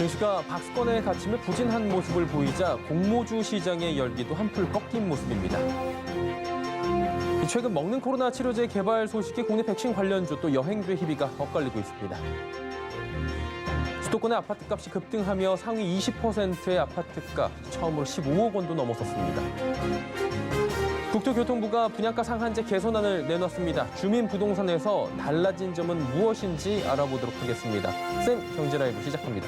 증시가 박스권에 갇힘에 부진한 모습을 보이자 공모주 시장의 열기도 한풀 꺾인 모습입니다. 최근 먹는 코로나 치료제 개발 소식에 국내 백신 관련주 또 여행주의 희비가 엇갈리고 있습니다. 수도권의 아파트값이 급등하며 상위 20%의 아파트가 처음으로 15억 원도 넘어섰습니다. 국토교통부가 분양가 상한제 개선안을 내놨습니다. 주민부동산에서 달라진 점은 무엇인지 알아보도록 하겠습니다. 쌤 경제라이브 시작합니다.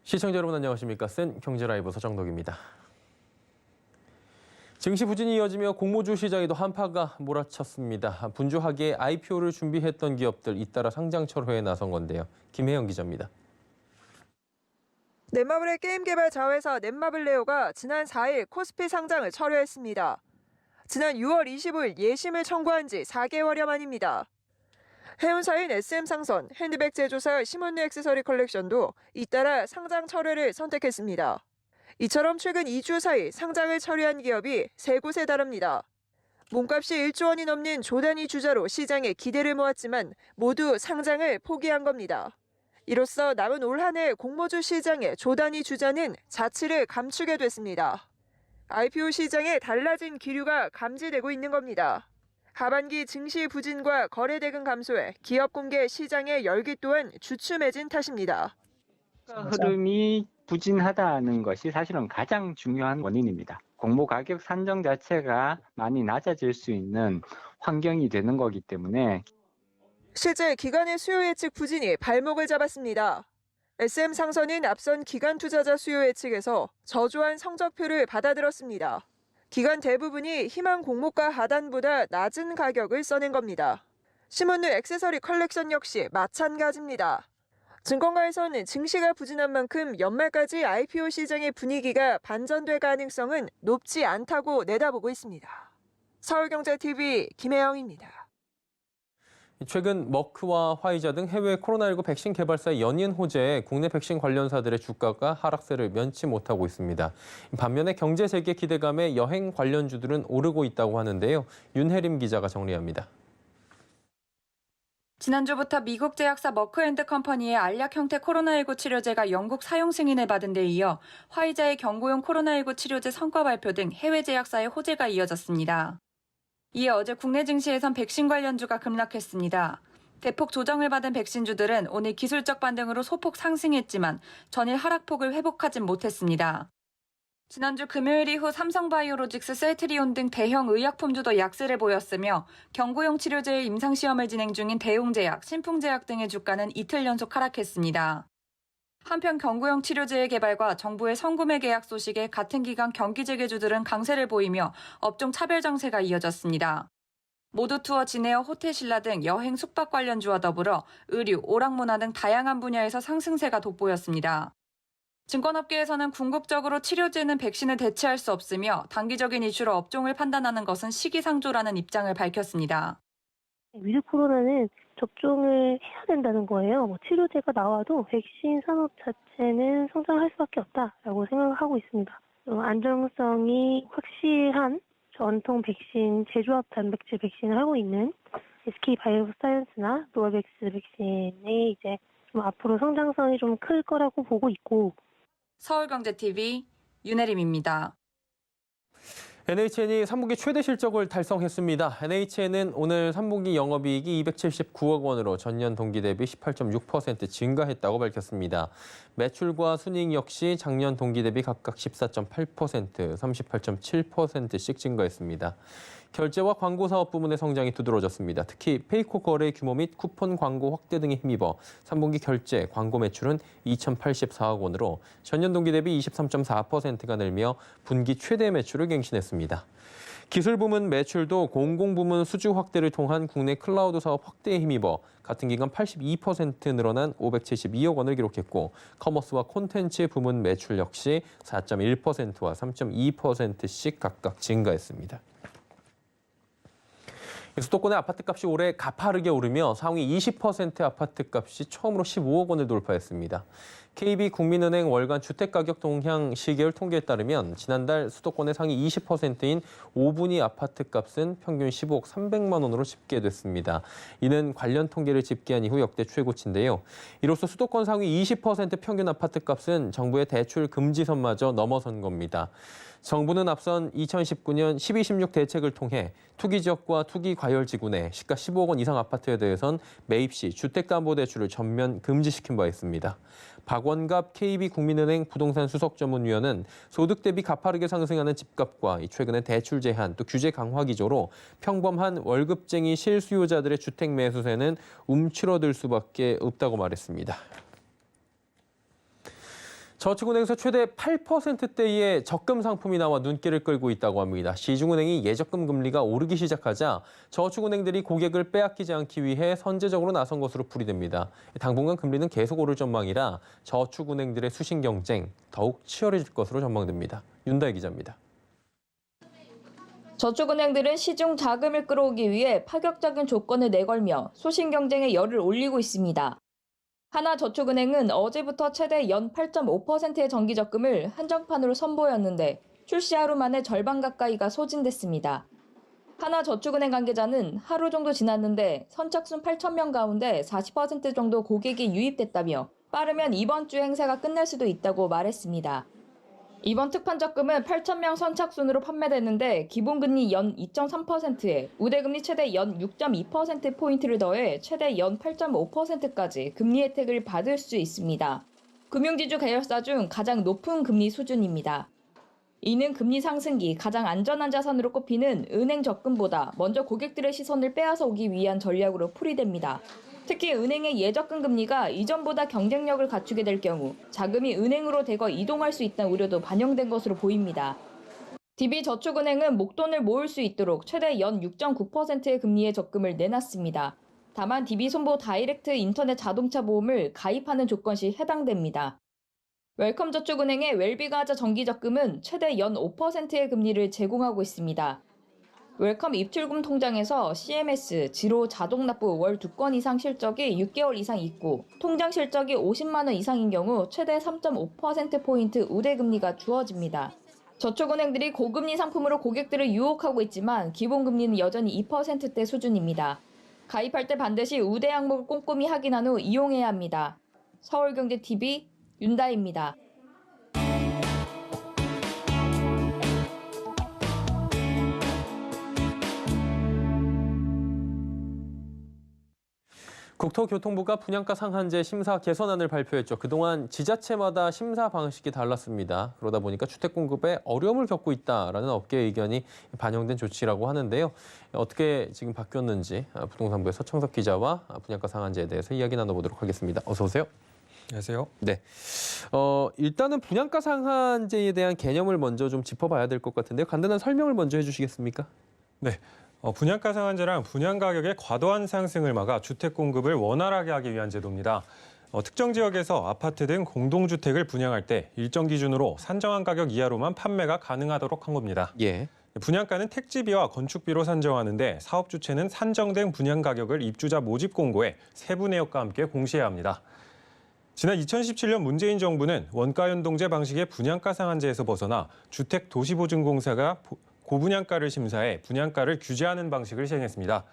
시청자 여러분 안녕하십니까? 센 경제라이브 서정덕입니다. 증시 부진이 이어지며 공모주 시장에도 한파가 몰아쳤습니다. 분주하게 IPO를 준비했던 기업들 잇따라 상장 철회에 나선 건데요. 김혜영 기자입니다. 넷마블의 게임 개발 자회사 넷마블레오가 지난 4일 코스피 상장을 철회했습니다. 지난 6월 25일 예심을 청구한 지 4개월여 만입니다. 해운사인 SM상선, 핸드백 제조사 시몬느 액세서리 컬렉션도 잇따라 상장 철회를 선택했습니다. 이처럼 최근 2주 사이 상장을 처리한 기업이 3곳에 달합니다. 몸값이 1조 원이 넘는 조단위 주자로 시장에 기대를 모았지만 모두 상장을 포기한 겁니다. 이로써 남은 올 한 해 공모주 시장의 조단위 주자는 자취를 감추게 됐습니다. IPO 시장에 달라진 기류가 감지되고 있는 겁니다. 하반기 증시 부진과 거래 대금 감소에 기업 공개 시장의 열기 또한 주춤해진 탓입니다. 흐름이 부진하다는 것이 사실은 가장 중요한 원인입니다. 공모 가격 산정 자체가 많이 낮아질 수 있는 환경이 되는 거기 때문에 실제 기관의 수요 예측 부진이 발목을 잡았습니다. SM상선은 앞선 기관 투자자 수요 예측에서 저조한 성적표를 받아들었습니다. 기관 대부분이 희망 공모가 하단보다 낮은 가격을 써낸 겁니다. 시몬느 액세서리 컬렉션 역시 마찬가지입니다. 증권가에서는 증시가 부진한 만큼 연말까지 IPO 시장의 분위기가 반전될 가능성은 높지 않다고 내다보고 있습니다. 서울경제TV 김혜영입니다. 최근 머크와 화이자 등 해외 코로나19 백신 개발사의 연이은 호재에 국내 백신 관련사들의 주가가 하락세를 면치 못하고 있습니다. 반면에 경제 재개 기대감에 여행 관련주들은 오르고 있다고 하는데요. 윤혜림 기자가 정리합니다. 지난주부터 미국 제약사 머크앤드컴퍼니의 알약 형태 코로나19 치료제가 영국 사용 승인을 받은 데 이어 화이자의 경구용 코로나19 치료제 성과 발표 등 해외 제약사의 호재가 이어졌습니다. 이에 어제 국내 증시에선 백신 관련주가 급락했습니다. 대폭 조정을 받은 백신주들은 오늘 기술적 반등으로 소폭 상승했지만 전일 하락폭을 회복하진 못했습니다. 지난주 금요일 이후 삼성바이오로직스, 셀트리온 등 대형 의약품주도 약세를 보였으며 경구용 치료제의 임상시험을 진행 중인 대웅제약, 신풍제약 등의 주가는 이틀 연속 하락했습니다. 한편 경구용 치료제의 개발과 정부의 성구매 계약 소식에 같은 기간 경기재개주들은 강세를 보이며 업종 차별 정세가 이어졌습니다. 모두투어, 진에어, 호텔신라 등 여행 숙박 관련주와 더불어 의류, 오락문화 등 다양한 분야에서 상승세가 돋보였습니다. 증권업계에서는 궁극적으로 치료제는 백신을 대체할 수 없으며 단기적인 이슈로 업종을 판단하는 것은 시기상조라는 입장을 밝혔습니다. 위드 코로나는 접종을 해야 된다는 거예요. 치료제가 나와도 백신 산업 자체는 성장할 수밖에 없다라고 생각하고 있습니다. 안정성이 확실한 전통 백신, 제조합 단백질 백신을 하고 있는 SK바이오사이언스나 노바백스 백신이 이제 좀 앞으로 성장성이 좀 클 거라고 보고 있고. 서울경제TV 윤혜림입니다. NHN이 3분기 최대 실적을 달성했습니다. NHN은 오늘 3분기 영업이익이 279억 원으로 전년 동기 대비 18.6% 증가했다고 밝혔습니다. 매출과 순이익 역시 작년 동기 대비 각각 14.8%, 38.7%씩 증가했습니다. 결제와 광고 사업 부문의 성장이 두드러졌습니다. 특히 페이코 거래 규모 및 쿠폰 광고 확대 등에 힘입어 3분기 결제, 광고 매출은 2,084억 원으로 전년 동기 대비 23.4%가 늘며 분기 최대 매출을 갱신했습니다. 기술 부문 매출도 공공 부문 수주 확대를 통한 국내 클라우드 사업 확대에 힘입어 같은 기간 82% 늘어난 572억 원을 기록했고 커머스와 콘텐츠 부문 매출 역시 4.1%와 3.2%씩 각각 증가했습니다. 수도권의 아파트값이 올해 가파르게 오르며 상위 20% 아파트값이 처음으로 15억 원을 돌파했습니다. KB국민은행 월간 주택가격 동향 시계열 통계에 따르면 지난달 수도권의 상위 20%인 5분위 아파트값은 평균 15억 300만 원으로 집계됐습니다. 이는 관련 통계를 집계한 이후 역대 최고치인데요. 이로써 수도권 상위 20% 평균 아파트값은 정부의 대출 금지선마저 넘어선 겁니다. 정부는 앞선 2019년 12.16 대책을 통해 투기 지역과 투기 과열 지구 내 시가 15억 원 이상 아파트에 대해선 매입 시 주택담보대출을 전면 금지시킨 바 있습니다. 박원갑 KB국민은행 부동산 수석전문위원은 소득 대비 가파르게 상승하는 집값과 최근의 대출 제한 또 규제 강화 기조로 평범한 월급쟁이 실수요자들의 주택 매수세는 움츠러들 수밖에 없다고 말했습니다. 저축은행에서 최대 8%대의 적금 상품이 나와 눈길을 끌고 있다고 합니다. 시중은행이 예적금 금리가 오르기 시작하자 저축은행들이 고객을 빼앗기지 않기 위해 선제적으로 나선 것으로 풀이됩니다. 당분간 금리는 계속 오를 전망이라 저축은행들의 수신 경쟁 더욱 치열해질 것으로 전망됩니다. 윤다혜 기자입니다. 저축은행들은 시중 자금을 끌어오기 위해 파격적인 조건을 내걸며 수신 경쟁에 열을 올리고 있습니다. 하나저축은행은 어제부터 최대 연 8.5%의 정기적금을 한정판으로 선보였는데 출시 하루 만에 절반 가까이가 소진됐습니다. 하나저축은행 관계자는 하루 정도 지났는데 선착순 8,000명 가운데 40% 정도 고객이 유입됐다며 빠르면 이번 주 행사가 끝날 수도 있다고 말했습니다. 이번 특판 적금은 8,000명 선착순으로 판매됐는데 기본금리 연 2.3%에 우대금리 최대 연 6.2%포인트를 더해 최대 연 8.5%까지 금리 혜택을 받을 수 있습니다. 금융지주 계열사 중 가장 높은 금리 수준입니다. 이는 금리 상승기 가장 안전한 자산으로 꼽히는 은행 적금보다 먼저 고객들의 시선을 빼앗아 오기 위한 전략으로 풀이됩니다. 특히 은행의 예적금 금리가 이전보다 경쟁력을 갖추게 될 경우 자금이 은행으로 대거 이동할 수 있다는 우려도 반영된 것으로 보입니다. DB저축은행은 목돈을 모을 수 있도록 최대 연 6.9%의 금리의 적금을 내놨습니다. 다만 DB손보 다이렉트 인터넷 자동차 보험을 가입하는 조건 시 해당됩니다. 웰컴저축은행의 웰비가자 정기적금은 최대 연 5%의 금리를 제공하고 있습니다. 웰컴 입출금 통장에서 CMS, 지로 자동납부 월 2건 이상 실적이 6개월 이상 있고 통장 실적이 50만 원 이상인 경우 최대 3.5%포인트 우대금리가 주어집니다. 저축은행들이 고금리 상품으로 고객들을 유혹하고 있지만 기본금리는 여전히 2%대 수준입니다. 가입할 때 반드시 우대 항목을 꼼꼼히 확인한 후 이용해야 합니다. 서울경제TV 윤다혜입니다. 국토교통부가 분양가 상한제 심사 개선안을 발표했죠. 그동안 지자체마다 심사 방식이 달랐습니다. 그러다 보니까 주택 공급에 어려움을 겪고 있다라는 업계 의견이 반영된 조치라고 하는데요. 어떻게 지금 바뀌었는지 부동산부의 서청석 기자와 분양가 상한제에 대해서 이야기 나눠보도록 하겠습니다. 어서 오세요. 안녕하세요. 네. 일단은 분양가 상한제에 대한 개념을 먼저 좀 짚어봐야 될 것 같은데요. 간단한 설명을 먼저 해주시겠습니까? 네. 분양가 상한제란 분양 가격의 과도한 상승을 막아 주택 공급을 원활하게 하기 위한 제도입니다. 특정 지역에서 아파트 등 공동주택을 분양할 때 일정 기준으로 산정한 가격 이하로만 판매가 가능하도록 한 겁니다. 예. 분양가는 택지비와 건축비로 산정하는데 사업 주체는 산정된 분양 가격을 입주자 모집 공고에 세부 내역과 함께 공시해야 합니다. 지난 2017년 문재인 정부는 원가 연동제 방식의 분양가 상한제에서 벗어나 주택도시보증공사가 고분양가를 심사해 분양가를 규제하는 방식을 시행했습니다.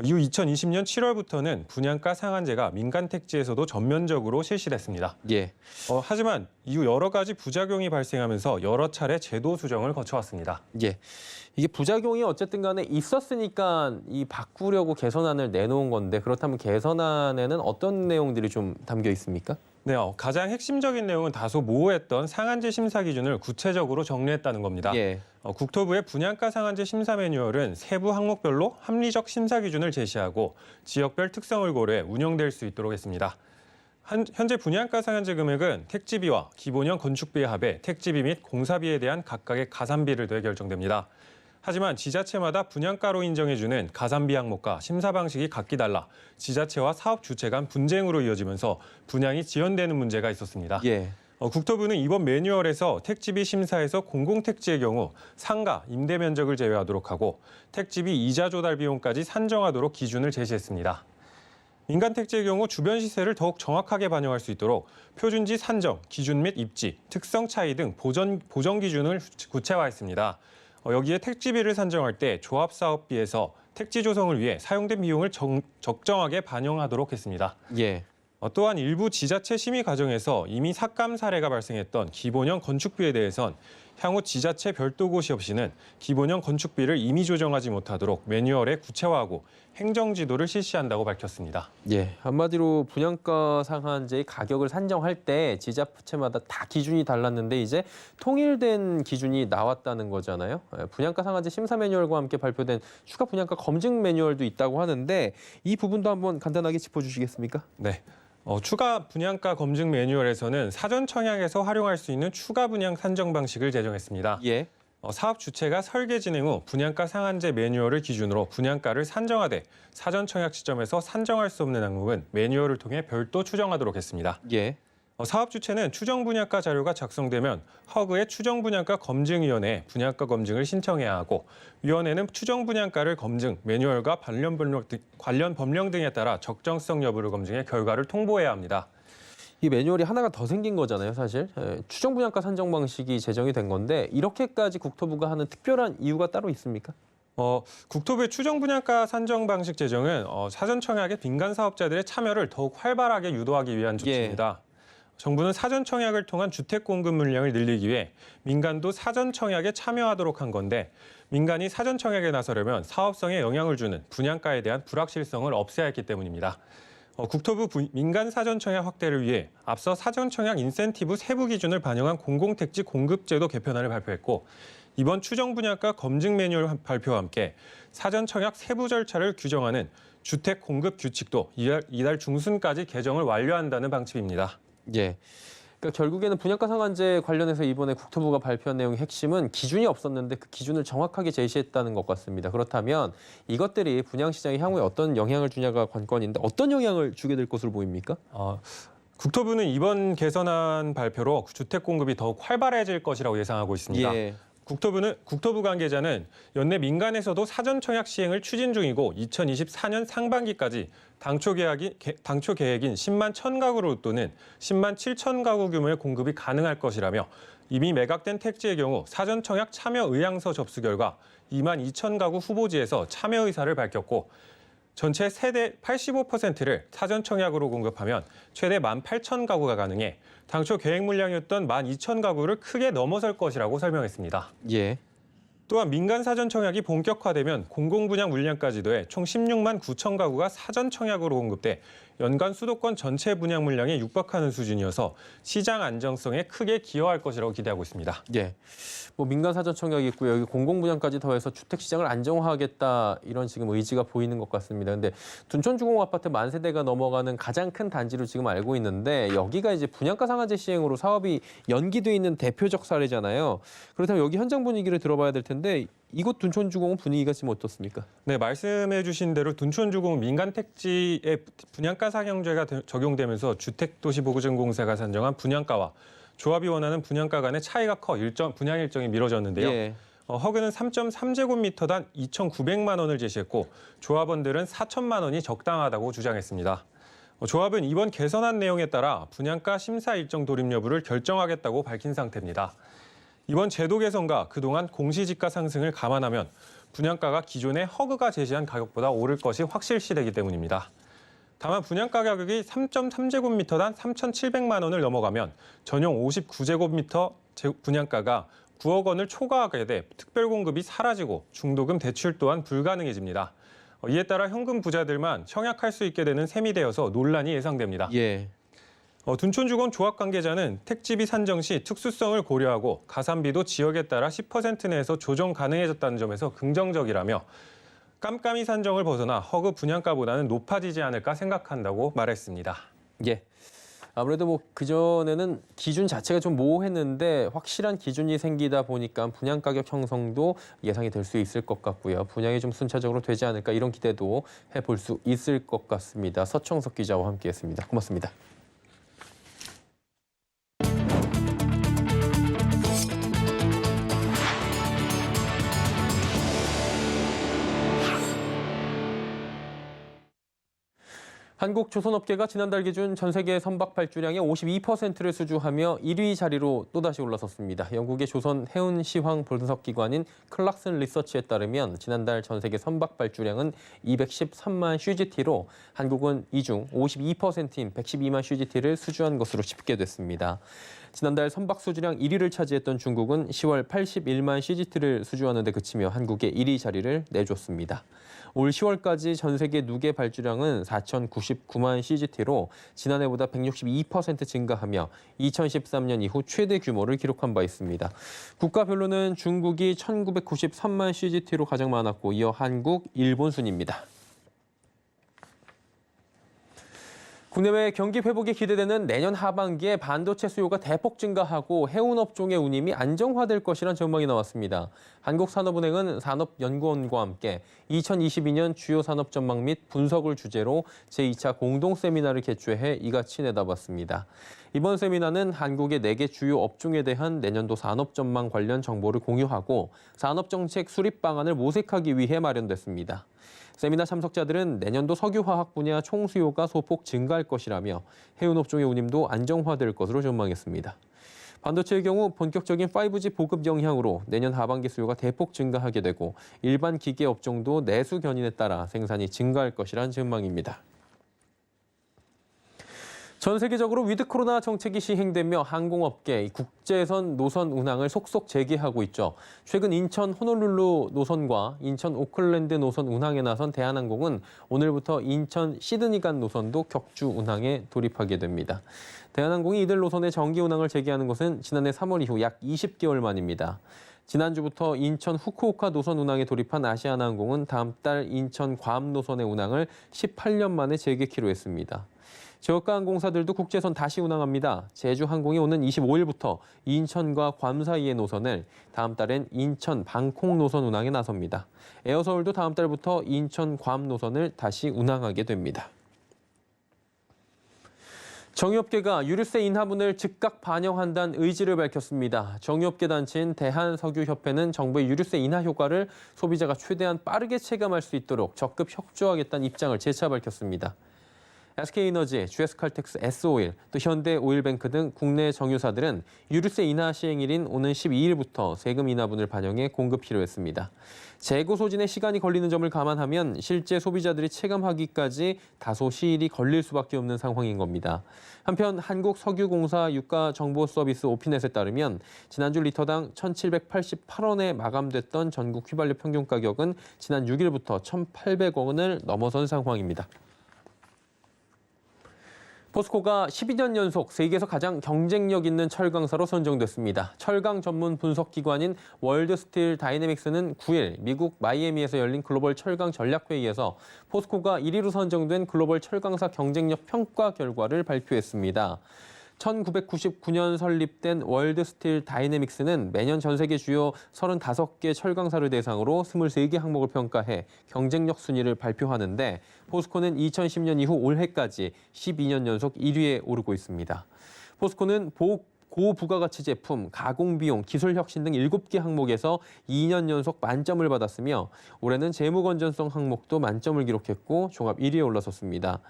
이후 2020년 7월부터는 분양가 상한제가 민간 택지에서도 전면적으로 실시됐습니다. 예. 하지만 이후 여러 가지 부작용이 발생하면서 여러 차례 제도 수정을 거쳐왔습니다. 예. 이게 부작용이 어쨌든 간에 있었으니까 이 바꾸려고 개선안을 내놓은 건데 그렇다면 개선안에는 어떤 내용들이 좀 담겨 있습니까? 네, 가장 핵심적인 내용은 다소 모호했던 상한제 심사 기준을 구체적으로 정리했다는 겁니다. 예. 국토부의 분양가 상한제 심사 매뉴얼은 세부 항목별로 합리적 심사 기준을 제시하고 지역별 특성을 고려해 운영될 수 있도록 했습니다. 현재 분양가 상한제 금액은 택지비와 기본형 건축비의 합에 택지비 및 공사비에 대한 각각의 가산비를 더해 결정됩니다. 하지만 지자체마다 분양가로 인정해주는 가산비 항목과 심사 방식이 각기 달라 지자체와 사업 주체 간 분쟁으로 이어지면서 분양이 지연되는 문제가 있었습니다. 예. 국토부는 이번 매뉴얼에서 택지비 심사에서 공공택지의 경우 상가, 임대 면적을 제외하도록 하고 택지비 이자 조달 비용까지 산정하도록 기준을 제시했습니다. 민간 택지의 경우 주변 시세를 더욱 정확하게 반영할 수 있도록 표준지 산정, 기준 및 입지, 특성 차이 등 보정 기준을 구체화했습니다. 여기에 택지비를 산정할 때 조합사업비에서 택지 조성을 위해 사용된 비용을 적정하게 반영하도록 했습니다. 예. 또한 일부 지자체 심의 과정에서 이미 삭감 사례가 발생했던 기본형 건축비에 대해선 향후 지자체 별도 고시 없이는 기본형 건축비를 임의 조정하지 못하도록 매뉴얼에 구체화하고 행정지도를 실시한다고 밝혔습니다. 예. 한마디로 분양가 상한제의 가격을 산정할 때 지자체마다 다 기준이 달랐는데 이제 통일된 기준이 나왔다는 거잖아요. 분양가 상한제 심사 매뉴얼과 함께 발표된 추가 분양가 검증 매뉴얼도 있다고 하는데 이 부분도 한번 간단하게 짚어주시겠습니까? 네. 추가 분양가 검증 매뉴얼에서는 사전 청약에서 활용할 수 있는 추가 분양 산정 방식을 제정했습니다. 예. 사업 주체가 설계 진행 후 분양가 상한제 매뉴얼을 기준으로 분양가를 산정하되 사전 청약 시점에서 산정할 수 없는 항목은 매뉴얼을 통해 별도 추정하도록 했습니다. 예. 사업 주체는 추정 분양가 자료가 작성되면 허그의 추정 분양가 검증위원회에 분양가 검증을 신청해야 하고 위원회는 추정 분양가를 검증, 매뉴얼과 관련 법령 등에 따라 적정성 여부를 검증해 결과를 통보해야 합니다. 이 매뉴얼이 하나가 더 생긴 거잖아요, 사실. 추정 분양가 산정 방식이 제정이 된 건데 이렇게까지 국토부가 하는 특별한 이유가 따로 있습니까? 국토부의 추정 분양가 산정 방식 제정은 사전 청약의 민간 사업자들의 참여를 더욱 활발하게 유도하기 위한 조치입니다. 정부는 사전 청약을 통한 주택 공급 물량을 늘리기 위해 민간도 사전 청약에 참여하도록 한 건데 민간이 사전 청약에 나서려면 사업성에 영향을 주는 분양가에 대한 불확실성을 없애야 했기 때문입니다. 국토부 민간 사전 청약 확대를 위해 앞서 사전 청약 인센티브 세부 기준을 반영한 공공택지 공급제도 개편안을 발표했고 이번 추정 분양가 검증 매뉴얼 발표와 함께 사전 청약 세부 절차를 규정하는 주택 공급 규칙도 이달 중순까지 개정을 완료한다는 방침입니다. 예. 그러니까 결국에는 분양가 상한제 관련해서 이번에 국토부가 발표한 내용의 핵심은 기준이 없었는데 그 기준을 정확하게 제시했다는 것 같습니다. 그렇다면 이것들이 분양시장에 향후에 어떤 영향을 주냐가 관건인데 어떤 영향을 주게 될 것으로 보입니까? 국토부는 이번 개선안 발표로 주택 공급이 더욱 활발해질 것이라고 예상하고 있습니다. 예. 국토부 관계자는 연내 민간에서도 사전 청약 시행을 추진 중이고 2024년 상반기까지 당초 계획인 10만 1,000가구를 웃도는 10만 7천 가구 규모의 공급이 가능할 것이라며 이미 매각된 택지의 경우 사전 청약 참여 의향서 접수 결과 2만 2천 가구 후보지에서 참여 의사를 밝혔고 전체 세대 85%를 사전 청약으로 공급하면 최대 18,000가구가 가능해 당초 계획 물량이었던 12,000가구를 크게 넘어설 것이라고 설명했습니다. 예. 또한 민간 사전 청약이 본격화되면 공공분양 물량까지 더해 총 16만 9천 가구가 사전 청약으로 공급돼 연간 수도권 전체 분양 물량에 육박하는 수준이어서 시장 안정성에 크게 기여할 것이라고 기대하고 있습니다. 예. 뭐 민간 사전 청약이 있고요. 여기 공공 분양까지 더해서 주택 시장을 안정화하겠다 이런 지금 의지가 보이는 것 같습니다. 근데 둔촌주공 아파트 만 세대가 넘어가는 가장 큰 단지로 지금 알고 있는데 여기가 이제 분양가 상한제 시행으로 사업이 연기돼 있는 대표적 사례잖아요. 그렇다면 여기 현장 분위기를 들어봐야 될 텐데 이곳 둔촌주공은 분위기가 지금 어떻습니까? 네, 말씀해 주신 대로 둔촌주공은 민간 택지에 분양가 상향제가 적용되면서 주택도시보증공사가 산정한 분양가와 조합이 원하는 분양가 간의 차이가 커 분양 일정이 미뤄졌는데요. 예. 허그는 3.3제곱미터당 2,900만 원을 제시했고 조합원들은 4천만 원이 적당하다고 주장했습니다. 조합은 이번 개선안 내용에 따라 분양가 심사 일정 돌입 여부를 결정하겠다고 밝힌 상태입니다. 이번 제도 개선과 그동안 공시지가 상승을 감안하면 분양가가 기존의 허그가 제시한 가격보다 오를 것이 확실시되기 때문입니다. 다만 분양가 가격이 3.3제곱미터당 3,700만 원을 넘어가면 전용 59제곱미터 분양가가 9억 원을 초과하게 돼 특별 공급이 사라지고 중도금 대출 또한 불가능해집니다. 이에 따라 현금 부자들만 청약할 수 있게 되는 셈이 되어서 논란이 예상됩니다. 예. 둔촌주공 조합 관계자는 택지비 산정 시 특수성을 고려하고 가산비도 지역에 따라 10% 내에서 조정 가능해졌다는 점에서 긍정적이라며 깜깜이 산정을 벗어나 허그 분양가보다는 높아지지 않을까 생각한다고 말했습니다. 예. 아무래도 뭐 그전에는 기준 자체가 좀 모호했는데 확실한 기준이 생기다 보니까 분양 가격 형성도 예상이 될 수 있을 것 같고요. 분양이 좀 순차적으로 되지 않을까 이런 기대도 해볼 수 있을 것 같습니다. 서청석 기자와 함께했습니다. 고맙습니다. 한국 조선업계가 지난달 기준 전 세계 선박 발주량의 52%를 수주하며 1위 자리로 또다시 올라섰습니다. 영국의 조선 해운 시황 분석기관인 클락슨 리서치에 따르면 지난달 전 세계 선박 발주량은 213만 CGT로 한국은 이 중 52%인 112만 CGT를 수주한 것으로 집계됐습니다. 지난달 선박 수주량 1위를 차지했던 중국은 10월 81만 CGT를 수주하는 데 그치며 한국의 1위 자리를 내줬습니다. 올 10월까지 전 세계 누계 발주량은 4,099만 CGT로 지난해보다 162% 증가하며 2013년 이후 최대 규모를 기록한 바 있습니다. 국가별로는 중국이 1,993만 CGT로 가장 많았고 이어 한국, 일본 순입니다. 국내외 경기 회복이 기대되는 내년 하반기에 반도체 수요가 대폭 증가하고 해운 업종의 운임이 안정화될 것이란 전망이 나왔습니다. 한국산업은행은 산업연구원과 함께 2022년 주요 산업 전망 및 분석을 주제로 제2차 공동 세미나를 개최해 이같이 내다봤습니다. 이번 세미나는 한국의 4개 주요 업종에 대한 내년도 산업 전망 관련 정보를 공유하고 산업정책 수립 방안을 모색하기 위해 마련됐습니다. 세미나 참석자들은 내년도 석유화학 분야 총수요가 소폭 증가할 것이라며 해운업종의 운임도 안정화될 것으로 전망했습니다. 반도체의 경우 본격적인 5G 보급 영향으로 내년 하반기 수요가 대폭 증가하게 되고 일반 기계 업종도 내수 견인에 따라 생산이 증가할 것이란 전망입니다. 전 세계적으로 위드 코로나 정책이 시행되며 항공업계 국제선 노선 운항을 속속 재개하고 있죠. 최근 인천 호놀룰루 노선과 인천 오클랜드 노선 운항에 나선 대한항공은 오늘부터 인천 시드니 간 노선도 격주 운항에 돌입하게 됩니다. 대한항공이 이들 노선의 정기 운항을 재개하는 것은 지난해 3월 이후 약 20개월 만입니다. 지난주부터 인천 후쿠오카 노선 운항에 돌입한 아시아나항공은 다음 달 인천 괌 노선의 운항을 18년 만에 재개키로 했습니다. 저가 항공사들도 국제선 다시 운항합니다. 제주항공이 오는 25일부터 인천과 괌 사이의 노선을, 다음 달엔 인천 방콕 노선 운항에 나섭니다. 에어서울도 다음 달부터 인천 괌 노선을 다시 운항하게 됩니다. 정유업계가 유류세 인하분을 즉각 반영한다는 의지를 밝혔습니다. 정유업계 단체인 대한석유협회는 정부의 유류세 인하 효과를 소비자가 최대한 빠르게 체감할 수 있도록 적극 협조하겠다는 입장을 재차 밝혔습니다. SK에너지, GS칼텍스, S오일, 또 현대오일뱅크 등 국내 정유사들은 유류세 인하 시행일인 오는 12일부터 세금 인하분을 반영해 공급키로 했습니다. 재고 소진에 시간이 걸리는 점을 감안하면 실제 소비자들이 체감하기까지 다소 시일이 걸릴 수밖에 없는 상황인 겁니다. 한편 한국석유공사 유가정보서비스 오피넷에 따르면 지난주 리터당 1,788원에 마감됐던 전국 휘발유 평균 가격은 지난 6일부터 1,800원을 넘어선 상황입니다. 포스코가 12년 연속 세계에서 가장 경쟁력 있는 철강사로 선정됐습니다. 철강 전문 분석기관인 월드스틸 다이내믹스는 9일 미국 마이애미에서 열린 글로벌 철강 전략회의에서 포스코가 1위로 선정된 글로벌 철강사 경쟁력 평가 결과를 발표했습니다. 1999년 설립된 월드스틸 다이내믹스는 매년 전 세계 주요 35개 철강사를 대상으로 23개 항목을 평가해 경쟁력 순위를 발표하는데 포스코는 2010년 이후 올해까지 12년 연속 1위에 오르고 있습니다. 포스코는 고부가가치 제품, 가공비용, 기술혁신 등 7개 항목에서 2년 연속 만점을 받았으며 올해는 재무건전성 항목도 만점을 기록했고 종합 1위에 올라섰습니다.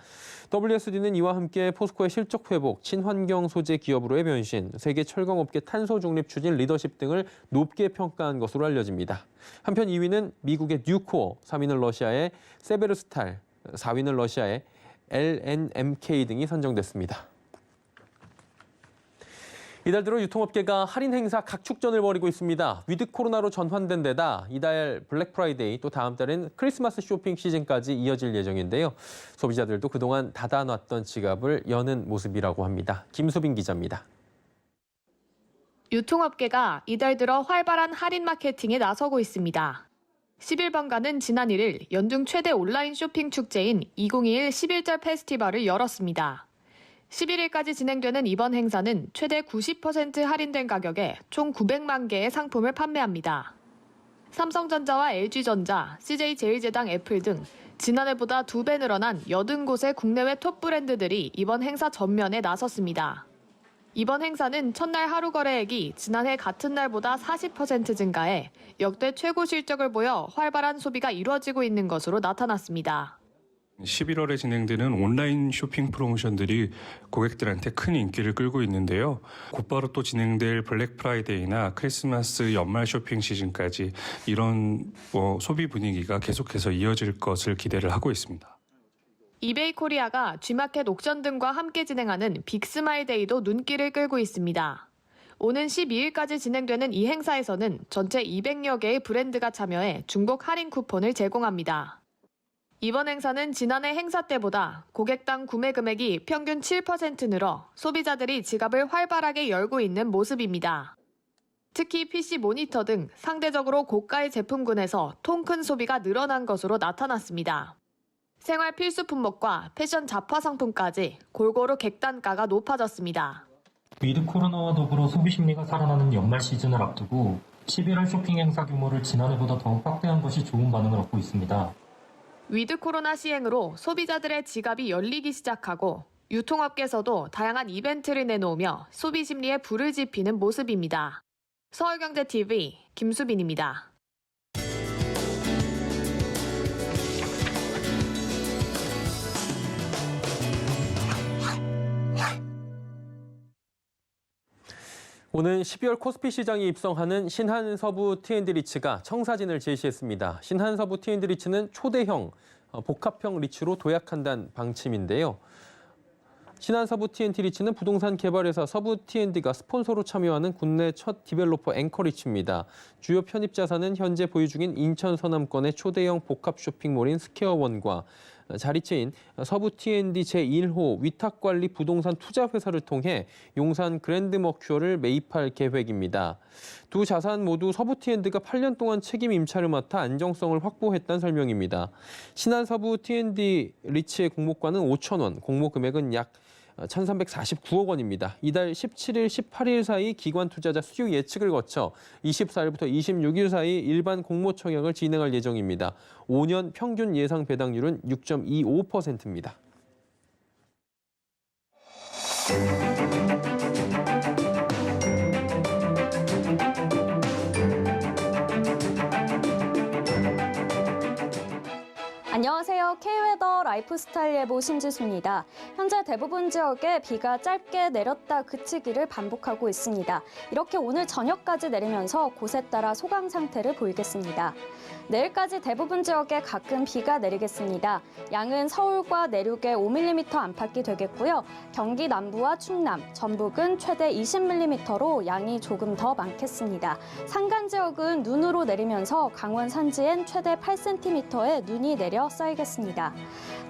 WSD는 이와 함께 포스코의 실적 회복, 친환경 소재 기업으로의 변신, 세계 철강업계 탄소 중립 추진 리더십 등을 높게 평가한 것으로 알려집니다. 한편 2위는 미국의 뉴코어, 3위는 러시아의 세베르스탈, 4위는 러시아의 LNMK 등이 선정됐습니다. 이달 들어 유통업계가 할인 행사 각축전을 벌이고 있습니다. 위드 코로나로 전환된 데다 이달 블랙 프라이데이 또 다음 달엔 크리스마스 쇼핑 시즌까지 이어질 예정인데요. 소비자들도 그동안 닫아놨던 지갑을 여는 모습이라고 합니다. 김수빈 기자입니다. 유통업계가 이달 들어 활발한 할인 마케팅에 나서고 있습니다. 10일번가는 지난 1일 연중 최대 온라인 쇼핑 축제인 2021 11절 페스티벌을 열었습니다. 11일까지 진행되는 이번 행사는 최대 90% 할인된 가격에 총 900만 개의 상품을 판매합니다. 삼성전자와 LG전자, CJ제일제당, 애플 등 지난해보다 2배 늘어난 80곳의 국내외 톱 브랜드들이 이번 행사 전면에 나섰습니다. 이번 행사는 첫날 하루 거래액이 지난해 같은 날보다 40% 증가해 역대 최고 실적을 보여 활발한 소비가 이루어지고 있는 것으로 나타났습니다. 11월에 진행되는 온라인 쇼핑 프로모션들이 고객들한테 큰 인기를 끌고 있는데요. 곧바로 또 진행될 블랙 프라이데이나 크리스마스 연말 쇼핑 시즌까지 이런 소비 분위기가 계속해서 이어질 것을 기대를 하고 있습니다. 이베이 코리아가 G마켓 옥션 등과 함께 진행하는 빅스마일 데이도 눈길을 끌고 있습니다. 오는 12일까지 진행되는 이 행사에서는 전체 200여 개의 브랜드가 참여해 중복 할인 쿠폰을 제공합니다. 이번 행사는 지난해 행사 때보다 고객당 구매 금액이 평균 7% 늘어 소비자들이 지갑을 활발하게 열고 있는 모습입니다. 특히 PC 모니터 등 상대적으로 고가의 제품군에서 통큰 소비가 늘어난 것으로 나타났습니다. 생활 필수 품목과 패션 잡화 상품까지 골고루 객단가가 높아졌습니다. 위드 코로나와 더불어 소비 심리가 살아나는 연말 시즌을 앞두고 11월 쇼핑 행사 규모를 지난해보다 더욱 확대한 것이 좋은 반응을 얻고 있습니다. 위드 코로나 시행으로 소비자들의 지갑이 열리기 시작하고 유통업계에서도 다양한 이벤트를 내놓으며 소비 심리에 불을 지피는 모습입니다. 서울경제TV 김수빈입니다. 오는 12월 코스피 시장에 입성하는 신한서부 T&D리츠가 청사진을 제시했습니다. 신한서부 T&D리츠는 초대형, 복합형 리츠로 도약한다는 방침인데요. 신한서부 T&D리츠는 부동산 개발회사 서부 T&D가 스폰서로 참여하는 국내 첫 디벨로퍼 앵커리츠입니다. 주요 편입 자산은 현재 보유 중인 인천 서남권의 초대형 복합 쇼핑몰인 스퀘어원과 자리체인 서부 T&D 제1호 위탁관리 부동산 투자회사를 통해 용산 그랜드머큐어를 매입할 계획입니다. 두 자산 모두 서부 T&D가 8년 동안 책임 임차를 맡아 안정성을 확보했다는 설명입니다. 신한서부 T&D 리츠의 공모가는 5천 원, 공모 금액은 약 1,349억 원입니다. 이달 17일, 18일 사이 기관 투자자 수요 예측을 거쳐 24일부터 26일 사이 일반 공모 청약을 진행할 예정입니다. 5년 평균 예상 배당률은 6.25%입니다. 안녕하세요. K웨더 라이프스타일 예보 신지수입니다. 현재 대부분 지역에 비가 짧게 내렸다 그치기를 반복하고 있습니다. 이렇게 오늘 저녁까지 내리면서 곳에 따라 소강 상태를 보이겠습니다. 내일까지 대부분 지역에 가끔 비가 내리겠습니다. 양은 서울과 내륙에 5mm 안팎이 되겠고요. 경기 남부와 충남, 전북은 최대 20mm로 양이 조금 더 많겠습니다. 산간 지역은 눈으로 내리면서 강원 산지엔 최대 8cm의 눈이 내려 쌓이겠습니다.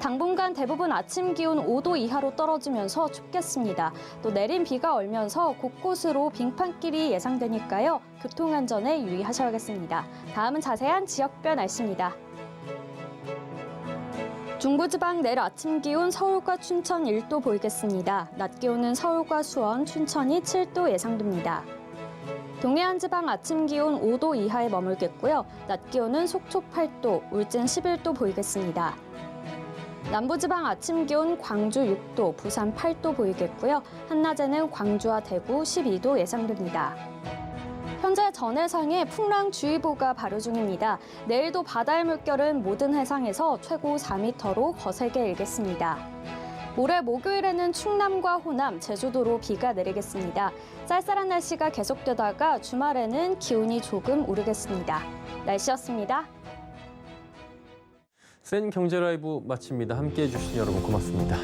당분간 대부분 아침 기온 5도 이하로 떨어지면서 춥겠습니다. 또 내린 비가 얼면서 곳곳으로 빙판길이 예상되니까요. 교통안전에 유의하셔야겠습니다. 다음은 자세한 지역별 날씨입니다. 중부지방 내일 아침 기온 서울과 춘천 1도 보이겠습니다. 낮 기온은 서울과 수원, 춘천이 7도 예상됩니다. 동해안 지방 아침 기온 5도 이하에 머물겠고요. 낮 기온은 속초 8도, 울진 11도 보이겠습니다. 남부지방 아침 기온 광주 6도, 부산 8도 보이겠고요. 한낮에는 광주와 대구 12도 예상됩니다. 현재 전 해상에 풍랑주의보가 발효 중입니다. 내일도 바다의 물결은 모든 해상에서 최고 4m로 거세게 일겠습니다. 올해 목요일에는 충남과 호남, 제주도로 비가 내리겠습니다. 쌀쌀한 날씨가 계속되다가 주말에는 기온이 조금 오르겠습니다. 날씨였습니다. 센 경제 라이브 마칩니다. 함께해 주신 여러분 고맙습니다.